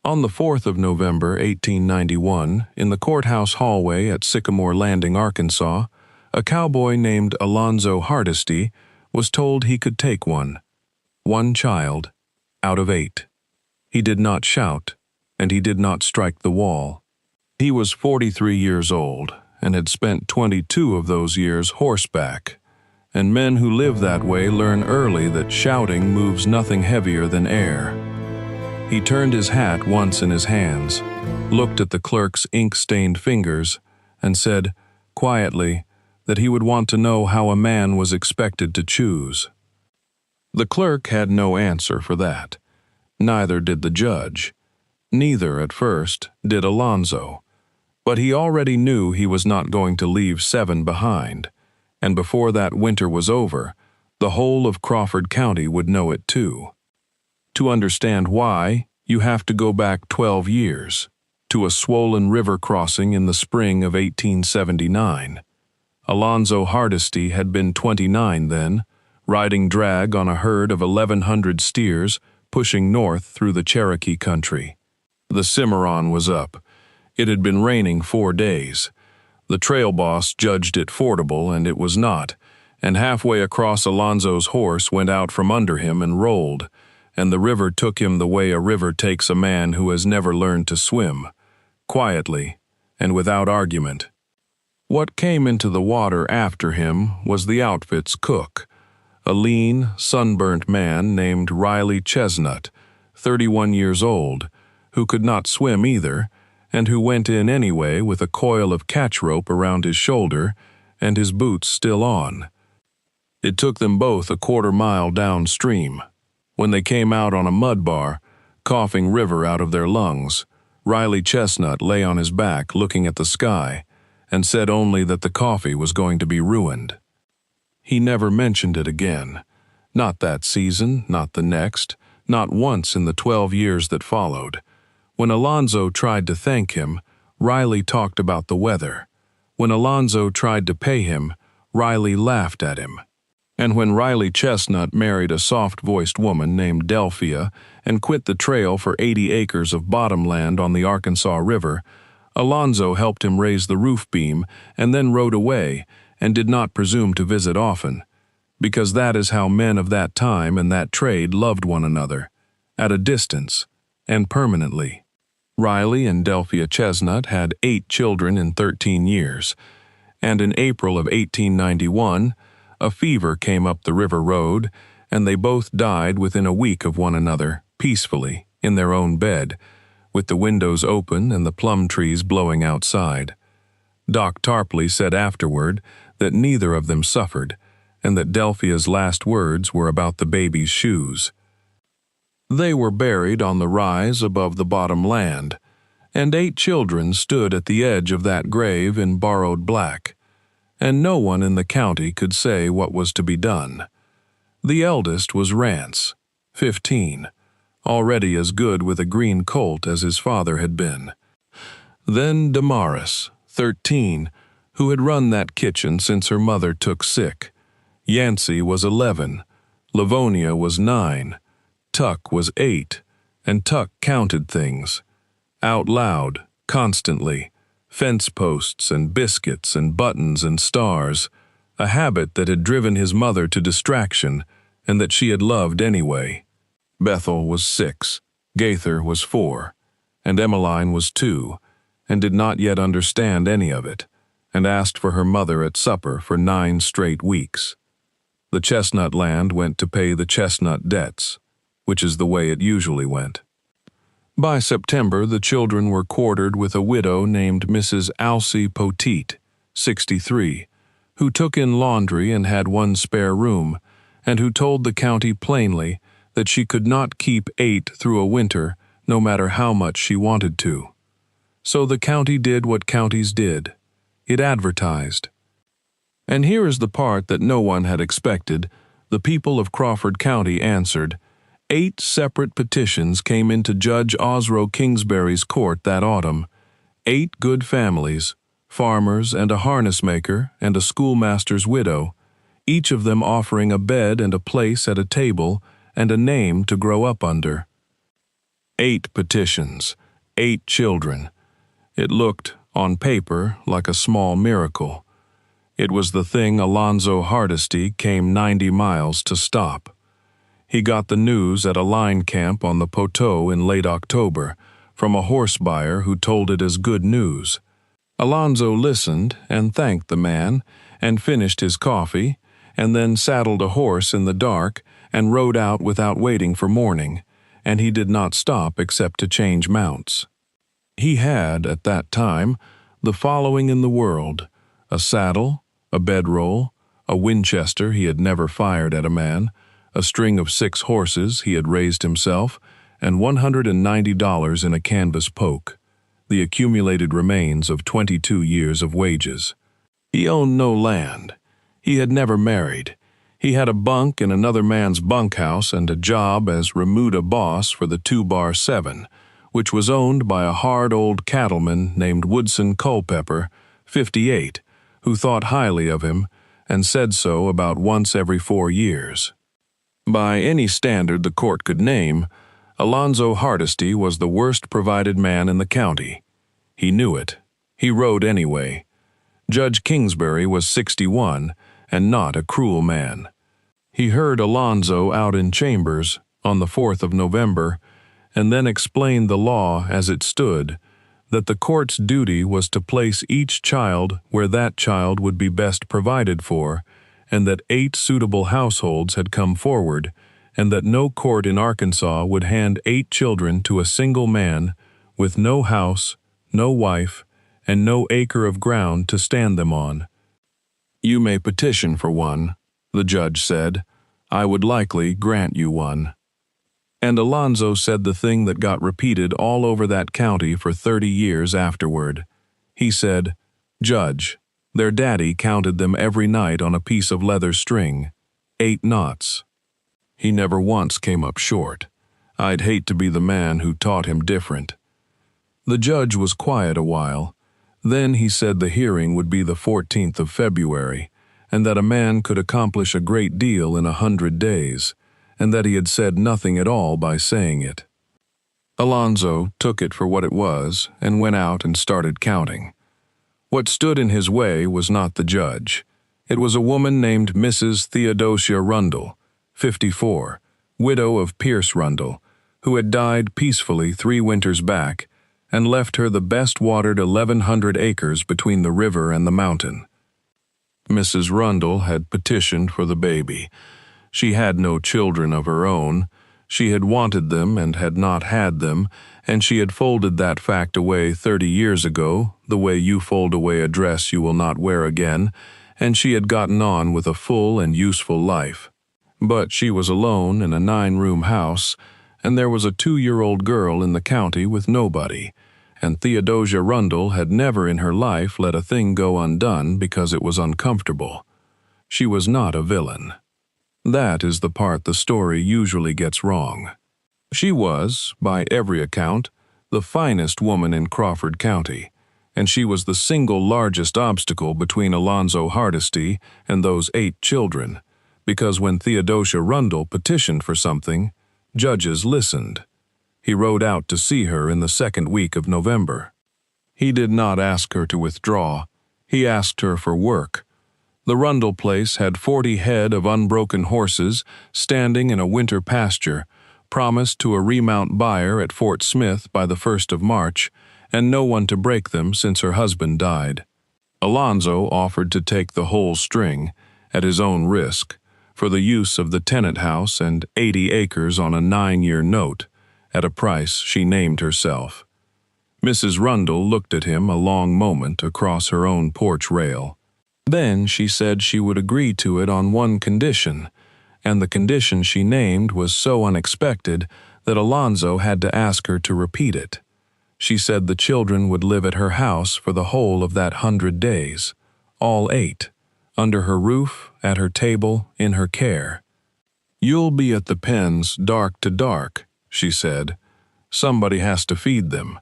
On the 4th of November, 1891, in the courthouse hallway at Sycamore Landing, Arkansas, a cowboy named Alonzo Hardesty was told he could take one child, out of 8. He did not shout, and he did not strike the wall. He was 43 years old and had spent 22 of those years horseback, and men who live that way learn early that shouting moves nothing heavier than air. He turned his hat once in his hands, looked at the clerk's ink-stained fingers, and said, quietly, that he would want to know how a man was expected to choose. The clerk had no answer for that. Neither did the judge. Neither, at first, did Alonzo. But he already knew he was not going to leave 7 behind, and before that winter was over, the whole of Crawford County would know it too. To understand why, you have to go back 12 years, to a swollen river crossing in the spring of 1879. Alonzo Hardesty had been 29 then, riding drag on a herd of 1,100 steers, pushing north through the Cherokee country. The Cimarron was up. It had been raining 4 days. The trail boss judged it fordable, and it was not, and halfway across Alonzo's horse went out from under him and rolled, and the river took him the way a river takes a man who has never learned to swim, quietly and without argument. What came into the water after him was the outfit's cook, a lean, sunburnt man named Riley Chesnutt, 31 years old, who could not swim either, and who went in anyway with a coil of catch rope around his shoulder and his boots still on. It took them both a quarter-mile downstream. When they came out on a mud bar, coughing river out of their lungs, Riley Chesnutt lay on his back looking at the sky and said only that the coffee was going to be ruined. He never mentioned it again. Not that season, not the next, not once in the 12 years that followed. When Alonzo tried to thank him, Riley talked about the weather. When Alonzo tried to pay him, Riley laughed at him. And when Riley Chesnutt married a soft-voiced woman named Delphia and quit the trail for 80 acres of bottomland on the Arkansas River, Alonzo helped him raise the roof beam and then rode away and did not presume to visit often, because that is how men of that time and that trade loved one another, at a distance and permanently. Riley and Delphia Chesnutt had 8 children in 13 years, and in April of 1891, a fever came up the river road, and they both died within a week of one another, peacefully, in their own bed, with the windows open and the plum trees blowing outside. Doc Tarpley said afterward that neither of them suffered, and that Delphia's last words were about the baby's shoes. They were buried on the rise above the bottom land, and 8 children stood at the edge of that grave in borrowed black, and no one in the county could say what was to be done. The eldest was Rance, 15, already as good with a green colt as his father had been. Then Damaris, 13, who had run that kitchen since her mother took sick. Yancey was 11, Livonia was 9, Tuck was 8, and Tuck counted things. Out loud, constantly, fence posts and biscuits and buttons and stars, a habit that had driven his mother to distraction and that she had loved anyway. Bethel was 6, Gaither was 4, and Emmeline was 2, and did not yet understand any of it, and asked for her mother at supper for 9 straight weeks. The Chesnutt land went to pay the Chesnutt debts, which is the way it usually went. By September, the children were quartered with a widow named Mrs. Alcee Poteet, 63, who took in laundry and had 1 spare room, and who told the county plainly that she could not keep 8 through a winter, no matter how much she wanted to. So the county did what counties did. It advertised. And here is the part that no one had expected. The people of Crawford County answered. 8 separate petitions came into Judge Osroe Kingsbury's court that autumn. 8 good families, farmers and a harness maker and a schoolmaster's widow, each of them offering a bed and a place at a table and a name to grow up under. 8 petitions, 8 children. It looked, on paper, like a small miracle. It was the thing Alonzo Hardesty came 90 miles to stop. He got the news at a line camp on the Poteau in late October from a horse buyer who told it as good news. Alonzo listened and thanked the man and finished his coffee and then saddled a horse in the dark and rode out without waiting for morning, and he did not stop except to change mounts. He had, at that time, the following in the world: a saddle, a bedroll, a Winchester he had never fired at a man, a string of 6 horses he had raised himself, and $190 in a canvas poke, the accumulated remains of 22 years of wages. He owned no land. He had never married. He had a bunk in another man's bunkhouse and a job as remuda boss for the 2-Bar 7, which was owned by a hard old cattleman named Woodson Culpepper, 58, who thought highly of him and said so about once every 4 years. By any standard the court could name, Alonzo Hardesty was the worst provided man in the county. He knew it. He rode anyway. Judge Kingsbury was 61 and not a cruel man. He heard Alonzo out in chambers on the 4th of November and then explained the law as it stood, that the court's duty was to place each child where that child would be best provided for, and that 8 suitable households had come forward, and that no court in Arkansas would hand 8 children to a single man with no house, no wife, and no acre of ground to stand them on. "You may petition for one," the judge said. "I would likely grant you one." And Alonzo said the thing that got repeated all over that county for 30 years afterward. He said, "Judge, their daddy counted them every night on a piece of leather string, 8 knots. He never once came up short. I'd hate to be the man who taught him different." The judge was quiet a while. Then he said the hearing would be the 14th of February, and that a man could accomplish a great deal in 100 days, and that he had said nothing at all by saying it. Alonzo took it for what it was and went out and started counting. What stood in his way was not the judge. It was a woman named Mrs. Theodosia Rundle, 54, widow of Pierce Rundle, who had died peacefully 3 winters back and left her the best-watered 1,100 acres between the river and the mountain. Mrs. Rundle had petitioned for the baby. She had no children of her own. She had wanted them and had not had them, and she had folded that fact away 30 years ago, the way you fold away a dress you will not wear again, and she had gotten on with a full and useful life. But she was alone in a 9-room house, and there was a 2-year-old girl in the county with nobody, and Theodosia Rundle had never in her life let a thing go undone because it was uncomfortable. She was not a villain. That is the part the story usually gets wrong. She was, by every account, the finest woman in Crawford County, and she was the single largest obstacle between Alonzo Hardesty and those 8 children, because when Theodosia Rundle petitioned for something, judges listened. He rode out to see her in the 2nd week of November. He did not ask her to withdraw. He asked her for work. The Rundle place had 40 head of unbroken horses standing in a winter pasture, promised to a remount buyer at Fort Smith by the 1st of March, and no one to break them since her husband died. Alonzo offered to take the whole string, at his own risk, for the use of the tenant house and 80 acres on a 9-year note, at a price she named herself. Mrs. Rundle looked at him a long moment across her own porch rail. Then she said she would agree to it on one condition, and the condition she named was so unexpected that Alonzo had to ask her to repeat it. She said the children would live at her house for the whole of that 100 days, all 8, under her roof, at her table, in her care. "You'll be at the pens dark to dark," she said. "Somebody has to feed them.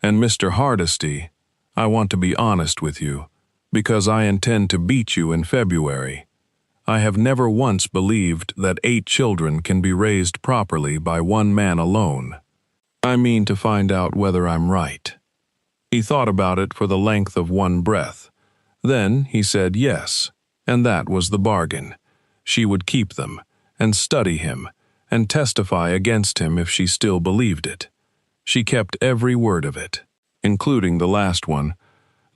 And Mr. Hardesty, I want to be honest with you, because I intend to beat you in February. I have never once believed that 8 children can be raised properly by one man alone." I mean to find out whether I'm right." He thought about it for the length of one breath. Then he said yes, and that was the bargain. She would keep them, and study him, and testify against him if she still believed it. She kept every word of it, including the last one.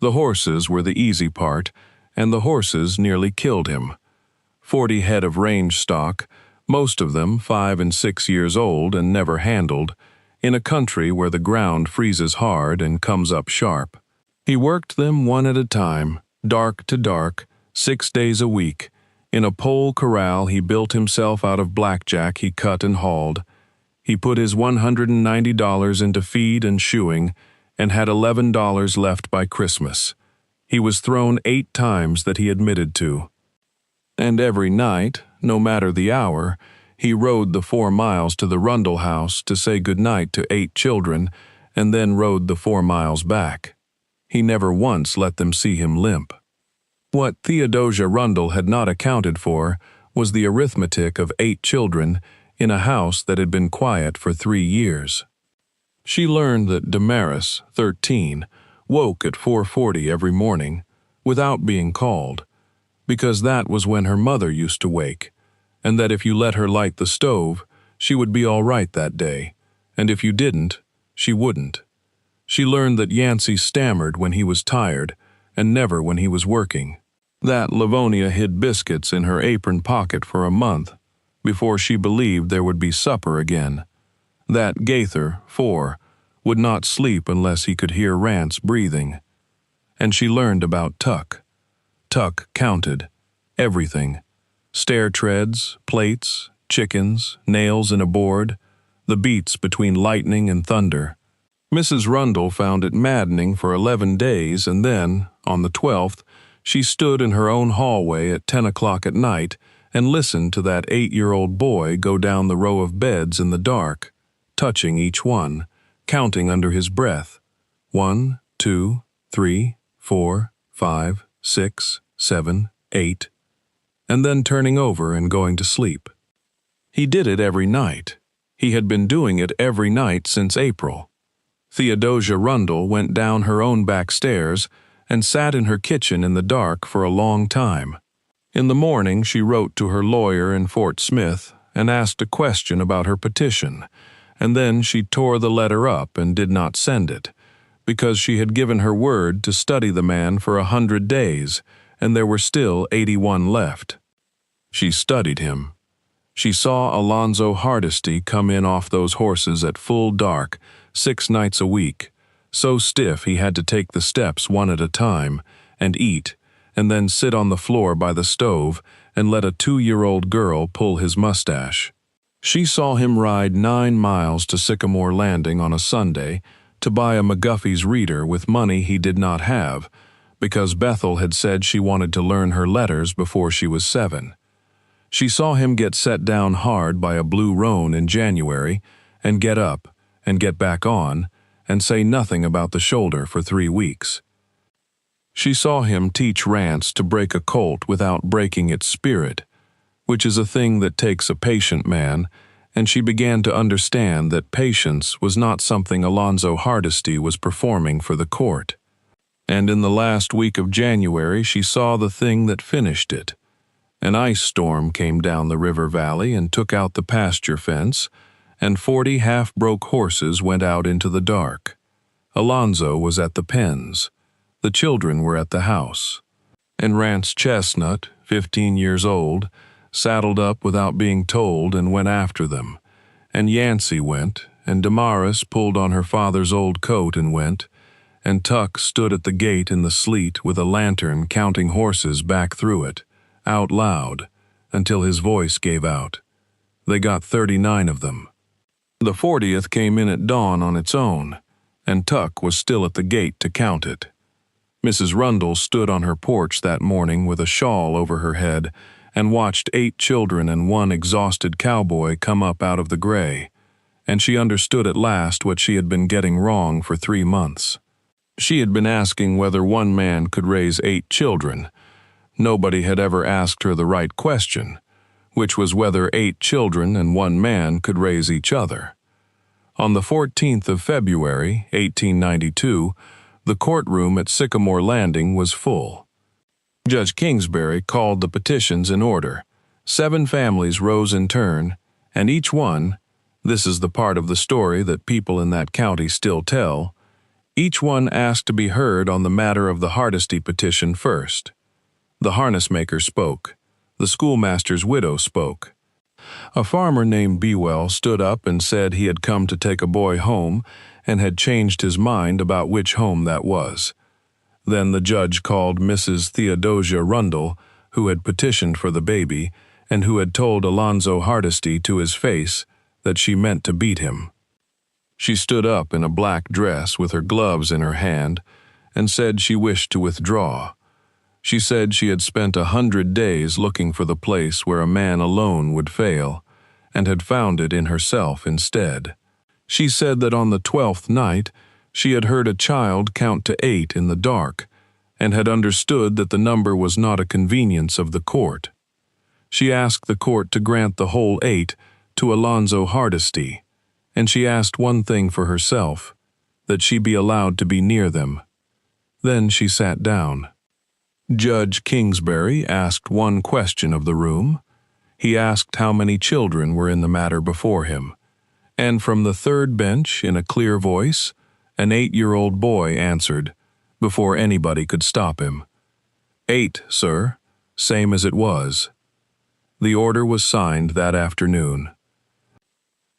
The horses were the easy part, and the horses nearly killed him. 40 head of range stock, most of them 5 and 6 years old and never handled, in a country where the ground freezes hard and comes up sharp. He worked them one at a time, dark to dark, 6 days a week. In a pole corral he built himself out of blackjack he cut and hauled. He put his $190 into feed and shoeing, and had $11 left by Christmas. He was thrown 8 times that he admitted to. And every night, no matter the hour, he rode the 4 miles to the Rundle house to say goodnight to 8 children, and then rode the 4 miles back. He never once let them see him limp. What Theodosia Rundle had not accounted for was the arithmetic of 8 children in a house that had been quiet for 3 years. She learned that Damaris, 13, woke at 4:40 every morning, without being called, because that was when her mother used to wake, and that if you let her light the stove, she would be all right that day, and if you didn't, she wouldn't. She learned that Yancey stammered when he was tired, and never when he was working. That Livonia hid biscuits in her apron pocket for a month, before she believed there would be supper again. That Gaither, 4, would not sleep unless he could hear Rance breathing. And she learned about Tuck. Tuck counted everything: stair treads, plates, chickens, nails in a board, the beats between lightning and thunder. Mrs. Rundle found it maddening for 11 days, and then, on the 12th, she stood in her own hallway at 10 o'clock at night and listened to that 8-year-old boy go down the row of beds in the dark, touching each one, counting under his breath: 1, 2, 3, 4, 5, 6, 7, 8, and then turning over and going to sleep. He did it every night. He had been doing it every night since April. Theodosia Rundle went down her own back stairs and sat in her kitchen in the dark for a long time. In the morning she wrote to her lawyer in Fort Smith and asked a question about her petition, and then she tore the letter up and did not send it, because she had given her word to study the man for 100 days, and there were still 81 left. She studied him. She saw Alonzo Hardesty come in off those horses at full dark, 6 nights a week, so stiff he had to take the steps one at a time, and eat, and then sit on the floor by the stove and let a 2-year-old girl pull his mustache. She saw him ride 9 miles to Sycamore Landing on a Sunday to buy a McGuffey's reader with money he did not have, because Bethel had said she wanted to learn her letters before she was 7. She saw him get set down hard by a blue roan in January, and get up, and get back on, and say nothing about the shoulder for 3 weeks. She saw him teach Rance to break a colt without breaking its spirit, which is a thing that takes a patient man, and she began to understand that patience was not something Alonzo Hardesty was performing for the court. And in the last week of January she saw the thing that finished it. An ice storm came down the river valley and took out the pasture fence, and 40 half-broke horses went out into the dark. Alonzo was at the pens. The children were at the house. And Riley Chesnutt, 15 years old, saddled up without being told and went after them. And Yancey went, and Damaris pulled on her father's old coat and went, and Tuck stood at the gate in the sleet with a lantern counting horses back through it, out loud, until his voice gave out. They got 39 of them. The 40th came in at dawn on its own, and Tuck was still at the gate to count it. Mrs. Rundle stood on her porch that morning with a shawl over her head and watched 8 children and 1 exhausted cowboy come up out of the gray, and she understood at last what she had been getting wrong for 3 months. She had been asking whether one man could raise 8 children. Nobody had ever asked her the right question, which was whether 8 children and 1 man could raise each other. On the 14th of February, 1892, the courtroom at Sycamore Landing was full. Judge Kingsbury called the petitions in order. 7 families rose in turn, and each one, this is the part of the story that people in that county still tell, each one asked to be heard on the matter of the Hardesty petition first. The harness maker spoke. The schoolmaster's widow spoke. A farmer named Bewell stood up and said he had come to take a boy home and had changed his mind about which home that was. Then the judge called Mrs. Theodosia Rundle, who had petitioned for the baby, and who had told Alonzo Hardesty to his face that she meant to beat him. She stood up in a black dress with her gloves in her hand and said she wished to withdraw. She said she had spent 100 days looking for the place where a man alone would fail, and had found it in herself instead. She said that on the 12th night she had heard a child count to 8 in the dark, and had understood that the number was not a convenience of the court. She asked the court to grant the whole 8 to Alonzo Hardesty, and she asked one thing for herself, that she be allowed to be near them. Then she sat down. Judge Kingsbury asked one question of the room. He asked how many children were in the matter before him, and from the third bench, in a clear voice, an 8-year-old boy answered, before anybody could stop him. 8, sir, same as it was. The order was signed that afternoon.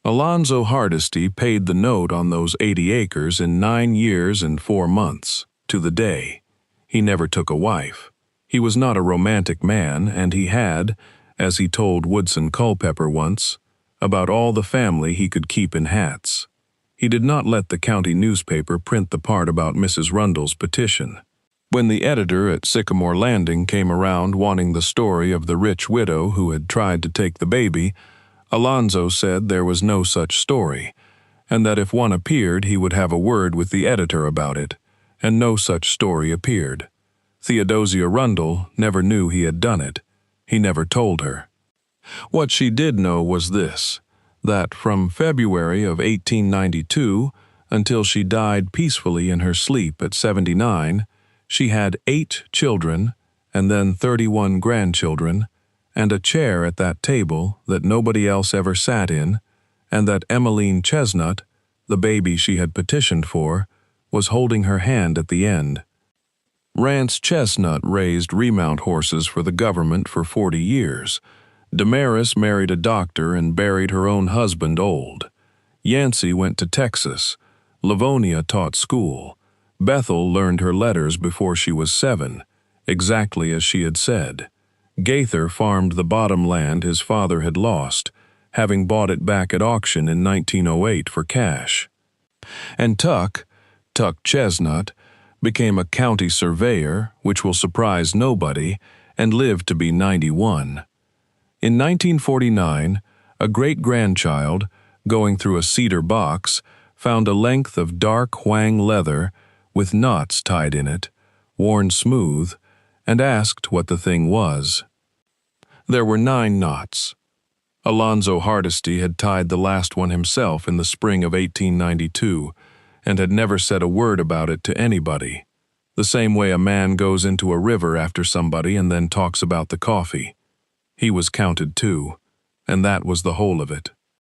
Alonzo Hardesty paid the note on those 80 acres in 9 years and 4 months, to the day. He never took a wife. He was not a romantic man, and he had, as he told Woodson Culpepper once, about all the family he could keep in hats. He did not let the county newspaper print the part about Mrs. Rundle's petition. When the editor at Sycamore Landing came around wanting the story of the rich widow who had tried to take the baby, Alonzo said there was no such story, and that if one appeared he would have a word with the editor about it, and no such story appeared. Theodosia Rundle never knew he had done it. He never told her. What she did know was this, that from February of 1892 until she died peacefully in her sleep at 79, she had 8 children and then 31 grandchildren, and a chair at that table that nobody else ever sat in, and that Riley Chesnutt, the baby she had petitioned for, was holding her hand at the end. Rance Chesnutt raised remount horses for the government for 40 years. Damaris married a doctor and buried her own husband old. Yancey went to Texas. Livonia taught school. Bethel learned her letters before she was 7, exactly as she had said. Gaither farmed the bottom land his father had lost, having bought it back at auction in 1908 for cash. And Tuck Chesnutt, became a county surveyor, which will surprise nobody, and lived to be 91. In 1949, a great-grandchild, going through a cedar box, found a length of dark Huang leather with knots tied in it, worn smooth, and asked what the thing was. There were 9 knots. Alonzo Hardesty had tied the last one himself in the spring of 1892, and had never said a word about it to anybody, the same way a man goes into a river after somebody and then talks about the coffee. He was counted too, and that was the whole of it.